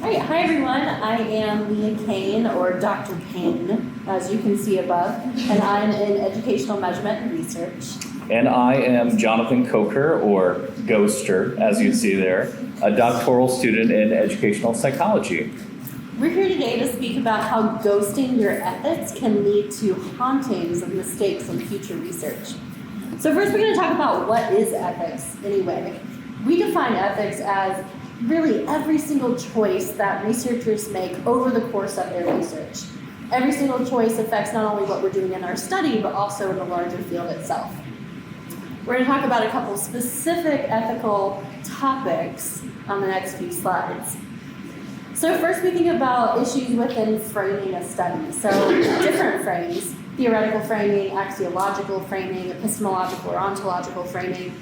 All right, hi everyone. I am Leia Cain, or Dr. Payne, as you can see above, and I'm in Educational Measurement and Research. And I am Jonathan Coker, or Ghoster, as you see there, a doctoral student in educational psychology. We're here today to speak about how ghosting your ethics can lead to hauntings of mistakes in future research. So first we're going to talk about what is ethics anyway. We define ethics as really every single choice that researchers make over the course of their research. Every single choice affects not only what we're doing in our study, but also in the larger field itself. We're going to talk about a couple specific ethical topics on the next few slides. So first we think about issues within framing a study. So different frames: theoretical framing, axiological framing, epistemological or ontological framing.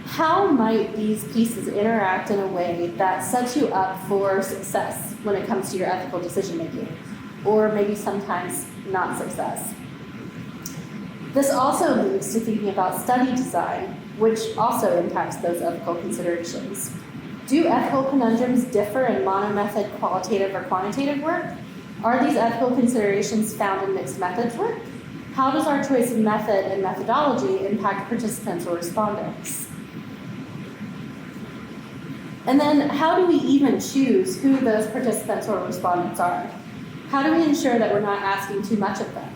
How might these pieces interact in a way that sets you up for success when it comes to your ethical decision making, or maybe sometimes not success? This also leads to thinking about study design, which also impacts those ethical considerations. Do ethical conundrums differ in monomethod qualitative or quantitative work? Are these ethical considerations found in mixed methods work? How does our choice of method and methodology impact participants or respondents? And then how do we even choose who those participants or respondents are? How do we ensure that we're not asking too much of them?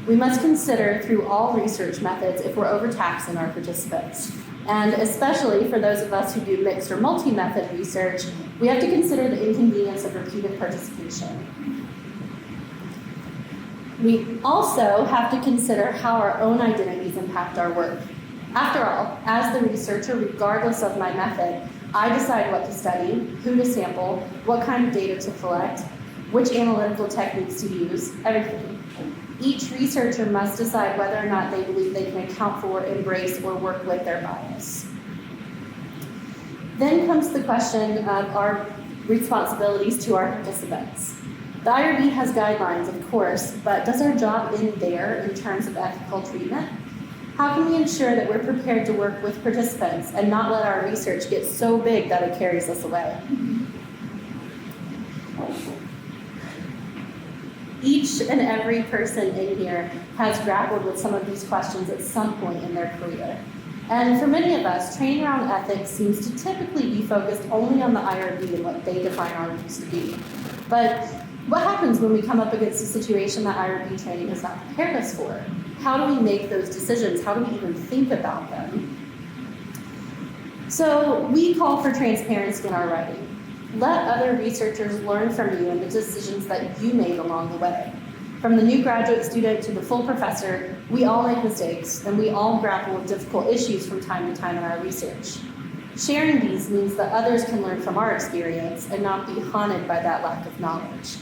We must consider through all research methods if we're overtaxing our participants. And especially for those of us who do mixed or multi-method research, we have to consider the inconvenience of repeated participation. We also have to consider how our own identities impact our work. After all, as the researcher, regardless of my method, I decide what to study, who to sample, what kind of data to collect, which analytical techniques to use, everything. Each researcher must decide whether or not they believe they can account for, embrace, or work with their bias. Then comes the question of our responsibilities to our participants. The IRB has guidelines, of course, but does our job end there in terms of ethical treatment? How can we ensure that we're prepared to work with participants and not let our research get so big that it carries us away? Each and every person in here has grappled with some of these questions at some point in their career. And for many of us, training around ethics seems to typically be focused only on the IRB and what they define articles to be. But what happens when we come up against a situation that IRB training has not prepared us for? How do we make those decisions? How do we even think about them? So we call for transparency in our writing. Let other researchers learn from you and the decisions that you made along the way. From the new graduate student to the full professor, we all make mistakes, and we all grapple with difficult issues from time to time in our research. Sharing these means that others can learn from our experience and not be haunted by that lack of knowledge.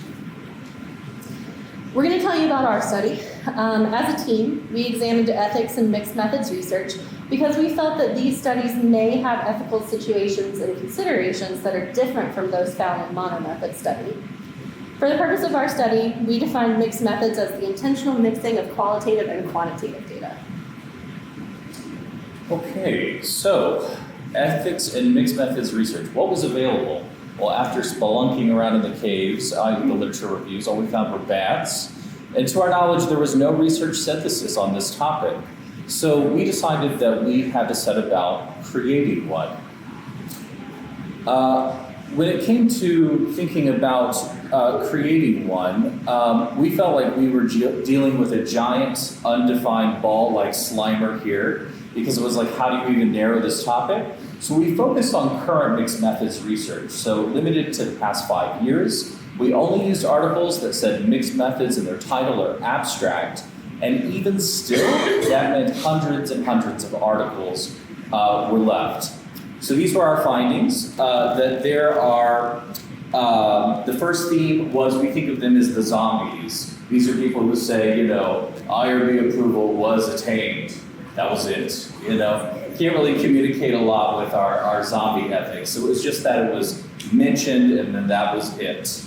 We're going to tell you about our study. As a team, we examined ethics and mixed methods research because we felt that these studies may have ethical situations and considerations that are different from those found in monomethod study. For the purpose of our study, we defined mixed methods as the intentional mixing of qualitative and quantitative data. Okay, so ethics and mixed methods research. What was available? Well, after spelunking around in the caves, the literature reviews, all we found were bats. And to our knowledge, there was no research synthesis on this topic. So we decided that we had to set about creating one. When it came to thinking about creating one, we felt like we were dealing with a giant, undefined ball like Slimer here, because it was like, how do you even narrow this topic? So we focused on current mixed methods research, so limited to the past 5 years. We only used articles that said mixed methods in their title or abstract, and even still, that meant hundreds and hundreds of articles were left. So these were our findings, that there are, the first theme was we think of them as the zombies. These are people who say, IRB approval was attained. That was it, Can't really communicate a lot with our zombie ethics. So it was just that it was mentioned and then that was it.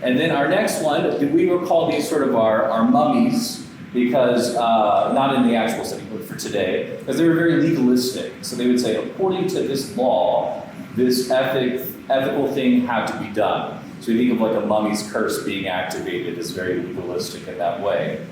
And then our next one, we would call these sort of our mummies, because, not in the actual setting, but for today, because they were very legalistic. So they would say, according to this law, this ethic ethical thing had to be done. So you think of like a mummy's curse being activated is very legalistic in that way.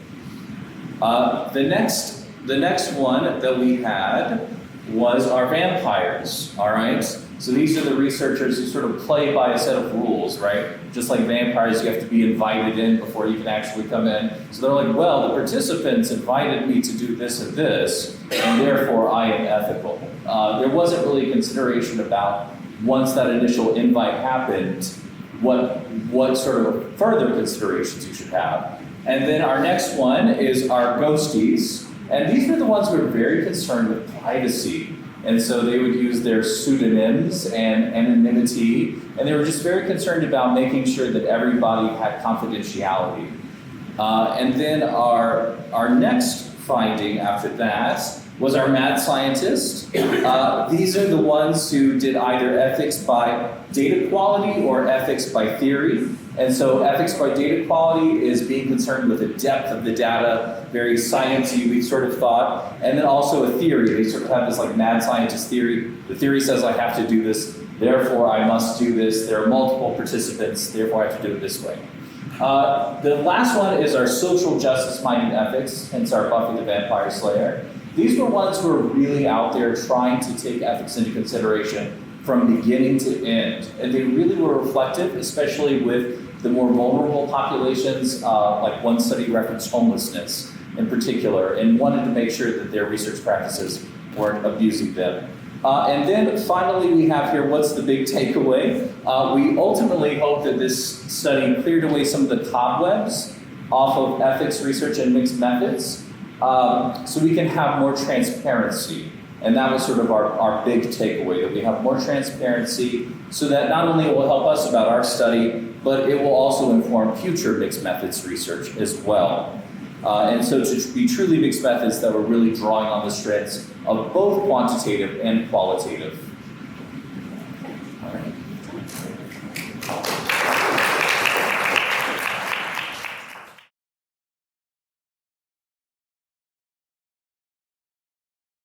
The next one that we had was our vampires, all right? So these are the researchers who sort of play by a set of rules, right? Just like vampires, you have to be invited in before you can actually come in. So they're like, well, the participants invited me to do this and this, and therefore I am ethical. There wasn't really consideration about, once that initial invite happened, what sort of further considerations you should have. And then our next one is our ghosties. And these were the ones who were very concerned with privacy. And so they would use their pseudonyms and anonymity. And they were just very concerned about making sure that everybody had confidentiality. And then our next finding after that was our mad scientist. These are the ones who did either ethics by data quality or ethics by theory. And so ethics by data quality is being concerned with the depth of the data, very sciencey, we sort of thought. And then also a theory. They sort of have this like mad scientist theory. The theory says I have to do this, therefore I must do this. There are multiple participants, therefore I have to do it this way. The last one is our social justice-minded ethics, hence our Buffy the Vampire Slayer. These were ones who were really out there trying to take ethics into consideration from beginning to end. And they really were reflective, especially with the more vulnerable populations, like one study referenced homelessness in particular, and wanted to make sure that their research practices weren't abusing them. And then finally we have here, what's the big takeaway? We ultimately hope that this study cleared away some of the cobwebs off of ethics research and mixed methods, so we can have more transparency. And that was sort of our big takeaway, that we have more transparency so that not only it will help us about our study, but it will also inform future mixed methods research as well. And so to be truly mixed methods that were really drawing on the strengths of both quantitative and qualitative